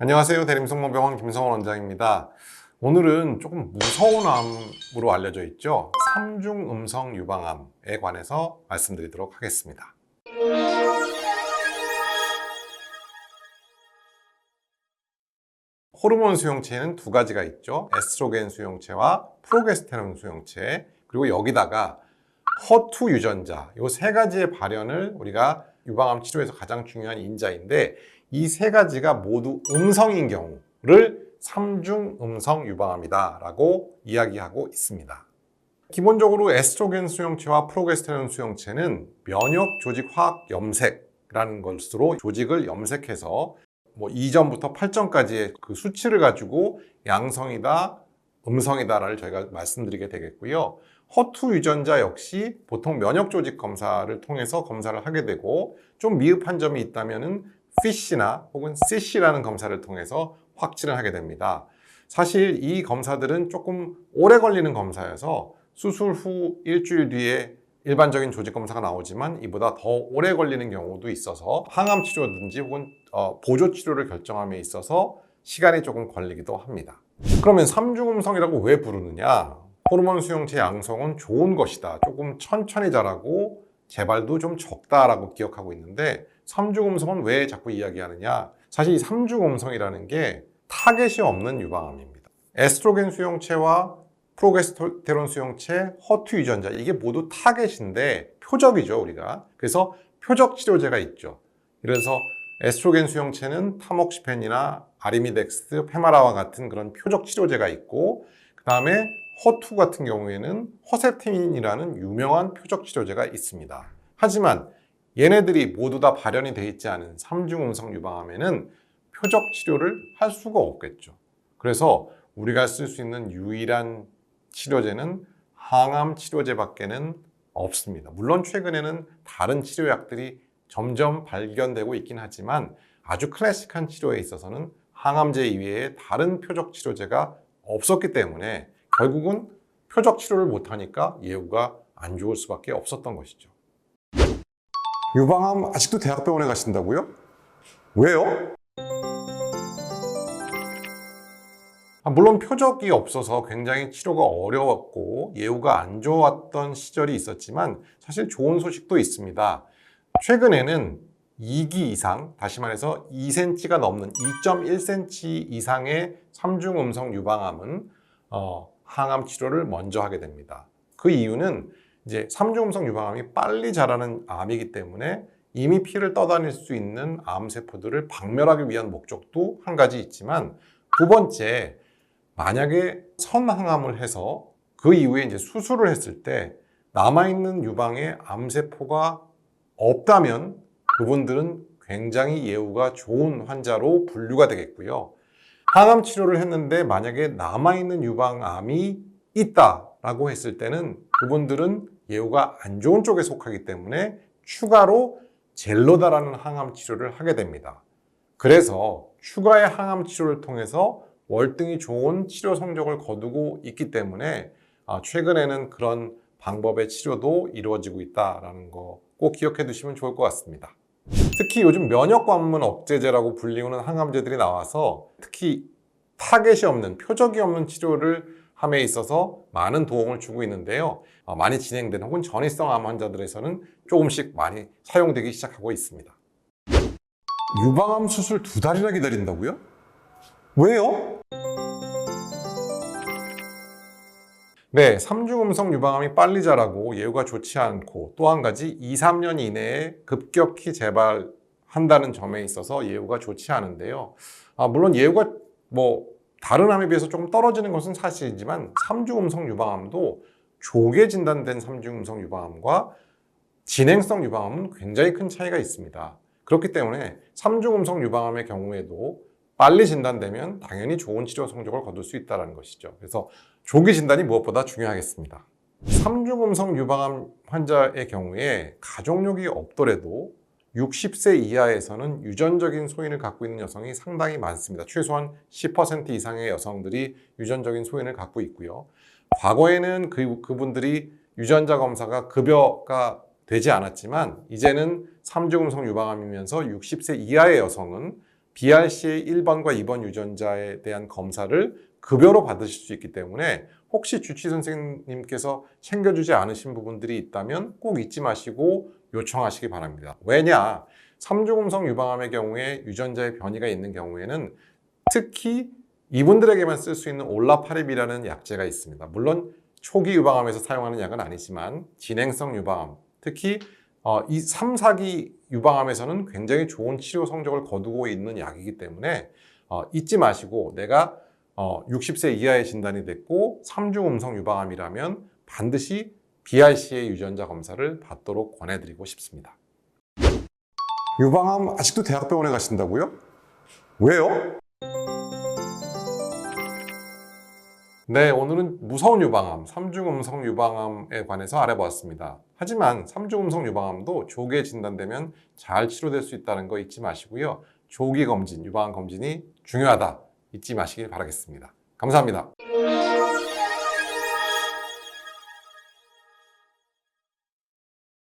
안녕하세요. 대림성모병원 김성원 원장입니다. 오늘은 조금 무서운 암으로 알려져 있죠. 삼중음성 유방암에 관해서 말씀드리도록 하겠습니다. 호르몬 수용체에는 두 가지가 있죠. 에스트로겐 수용체와 프로게스테론 수용체, 그리고 여기다가 허투 유전자, 이 세 가지의 발현을 우리가 유방암 치료에서 가장 중요한 인자인데, 이 세 가지가 모두 음성인 경우를 삼중음성 유방암이다 라고 이야기하고 있습니다. 기본적으로 에스트로겐 수용체와 프로게스테론 수용체는 면역 조직 화학 염색이라는 것으로 조직을 염색해서 2점부터 8점까지의 그 수치를 가지고 양성이다, 음성이다를 저희가 말씀드리게 되겠고요. 허투 유전자 역시 보통 면역 조직 검사를 통해서 검사를 하게 되고, 좀 미흡한 점이 있다면은 FISH나 혹은 CISH라는 검사를 통해서 확진을 하게 됩니다. 사실 이 검사들은 조금 오래 걸리는 검사여서 수술 후 일주일 뒤에 일반적인 조직 검사가 나오지만 이보다 더 오래 걸리는 경우도 있어서 항암 치료든지 혹은 보조 치료를 결정함에 있어서 시간이 조금 걸리기도 합니다. 그러면 삼중음성이라고 왜 부르느냐? 호르몬 수용체 양성은 좋은 것이다, 조금 천천히 자라고 재발도 좀 적다라고 기억하고 있는데, 삼중음성은 왜 자꾸 이야기하느냐? 사실 이 삼중음성이라는 게 타겟이 없는 유방암입니다. 에스트로겐 수용체와 프로게스테론 수용체, 허투 유전자, 이게 모두 타겟인데 표적이죠, 우리가. 그래서 표적 치료제가 있죠. 그래서 에스트로겐 수용체는 타목시펜이나 아리미덱스, 페마라와 같은 그런 표적 치료제가 있고, 그 다음에 허투 같은 경우에는 허셉틴이라는 유명한 표적 치료제가 있습니다. 하지만 얘네들이 모두 다 발현이 되어 있지 않은 삼중음성 유방암에는 표적 치료를 할 수가 없겠죠. 그래서 우리가 쓸 수 있는 유일한 치료제는 항암 치료제밖에는 없습니다. 물론 최근에는 다른 치료약들이 점점 발견되고 있긴 하지만 아주 클래식한 치료에 있어서는 항암제 이외에 다른 표적 치료제가 없었기 때문에 결국은 표적 치료를 못하니까 예후가 안 좋을 수밖에 없었던 것이죠. 유방암 아직도 대학병원에 가신다고요? 왜요? 물론 표적이 없어서 굉장히 치료가 어려웠고 예후가 안 좋았던 시절이 있었지만 사실 좋은 소식도 있습니다. 최근에는 2기 이상, 다시 말해서 2cm가 넘는 2.1cm 이상의 삼중음성 유방암은 항암 치료를 먼저 하게 됩니다. 그 이유는 이제 삼중음성 유방암이 빨리 자라는 암이기 때문에 이미 피를 떠다닐 수 있는 암세포들을 박멸하기 위한 목적도 한 가지 있지만, 두 번째, 만약에 선항암을 해서 그 이후에 이제 수술을 했을 때 남아있는 유방에 암세포가 없다면 그분들은 굉장히 예후가 좋은 환자로 분류가 되겠고요. 항암 치료를 했는데 만약에 남아있는 유방암이 있다라고 했을 때는 그분들은 예후가 안 좋은 쪽에 속하기 때문에 추가로 젤로다라는 항암 치료를 하게 됩니다. 그래서 추가의 항암 치료를 통해서 월등히 좋은 치료 성적을 거두고 있기 때문에 최근에는 그런 방법의 치료도 이루어지고 있다는 거 꼭 기억해 두시면 좋을 것 같습니다. 특히 요즘 면역관문 억제제라고 불리우는 항암제들이 나와서 특히 타겟이 없는, 표적이 없는 치료를 함에 있어서 많은 도움을 주고 있는데요. 많이 진행된 혹은 전이성 암 환자들에서는 조금씩 많이 사용되기 시작하고 있습니다. 유방암 수술 2달이나 기다린다고요? 왜요? 네, 삼중음성 유방암이 빨리 자라고 예후가 좋지 않고, 또 한 가지 2, 3년 이내에 급격히 재발한다는 점에 있어서 예후가 좋지 않은데요. 물론 예후가 다른 암에 비해서 조금 떨어지는 것은 사실이지만 삼중음성 유방암도 조기 진단된 삼중음성 유방암과 진행성 유방암은 굉장히 큰 차이가 있습니다. 그렇기 때문에 삼중음성 유방암의 경우에도 빨리 진단되면 당연히 좋은 치료 성적을 거둘 수 있다는 것이죠. 그래서 조기 진단이 무엇보다 중요하겠습니다. 삼중음성 유방암 환자의 경우에 가족력이 없더라도 60세 이하에서는 유전적인 소인을 갖고 있는 여성이 상당히 많습니다. 최소한 10% 이상의 여성들이 유전적인 소인을 갖고 있고요. 과거에는 그분들이 유전자 검사가 급여가 되지 않았지만 이제는 삼중음성 유방암이면서 60세 이하의 여성은 BRCA 1번과 2번 유전자에 대한 검사를 급여로 받으실 수 있기 때문에 혹시 주치 선생님께서 챙겨주지 않으신 부분들이 있다면 꼭 잊지 마시고 요청하시기 바랍니다. 왜냐? 삼중음성 유방암의 경우에 유전자의 변이가 있는 경우에는 특히 이분들에게만 쓸 수 있는 올라파립이라는 약제가 있습니다. 물론 초기 유방암에서 사용하는 약은 아니지만 진행성 유방암, 특히 이 3, 4기 유방암에서는 굉장히 좋은 치료 성적을 거두고 있는 약이기 때문에 잊지 마시고 내가 60세 이하의 진단이 됐고 3중 음성 유방암이라면 반드시 BRCA 유전자 검사를 받도록 권해드리고 싶습니다. 유방암 아직도 대학병원에 가신다고요? 왜요? 네, 오늘은 무서운 유방암, 3중 음성 유방암에 관해서 알아보았습니다. 하지만 3중 음성 유방암도 조기에 진단되면 잘 치료될 수 있다는 거 잊지 마시고요. 조기 검진, 유방암 검진이 중요하다 잊지 마시길 바라겠습니다. 감사합니다.